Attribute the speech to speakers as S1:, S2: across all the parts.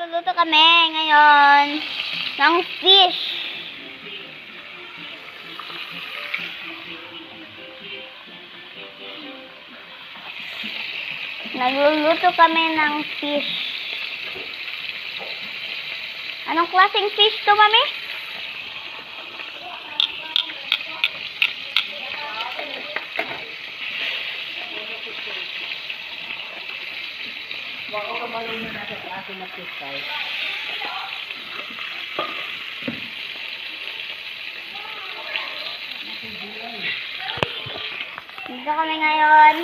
S1: magluluto kami ngayon ng fish. Nagluluto kami ng fish. Anong klaseng fish to, mami?
S2: Wako ka marunong na sa klase na fish guys.
S1: Dito kami ngayon.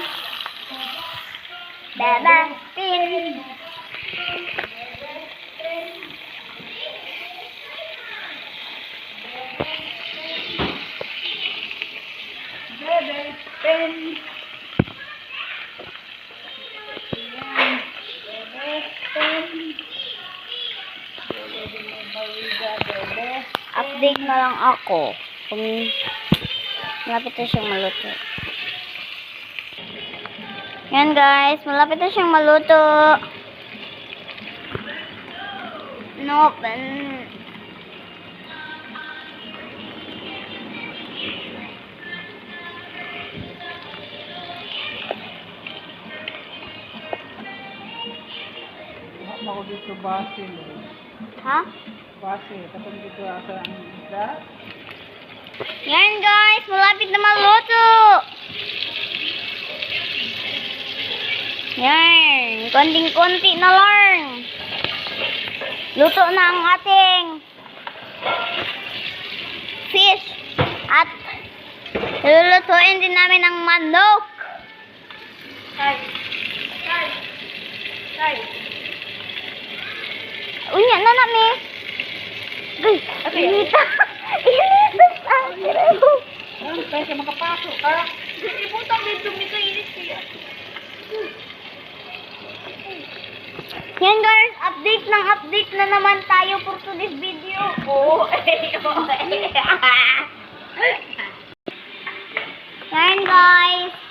S1: Baba, pin.
S2: Bebe, pen.
S1: Update na lang ako kung malapit na siyang maluto. Yan guys, malapit na siyang maluto. Nope.
S2: Ako dito basil.
S1: Ha?
S2: Basil. Tapos dito asa ang isda.
S1: Yan guys, malapit na maluto. Yan, konting-konti na lang. Luto na ang ating fish. At lulutuin din namin ang manok. Uy, yan na namin. Guys, init. Init ang sireno.
S2: Ano tayo siya makapasok ka?
S1: Ibutang dito, may kainit siya. Yan guys, update na naman tayo for today's video. Yan guys.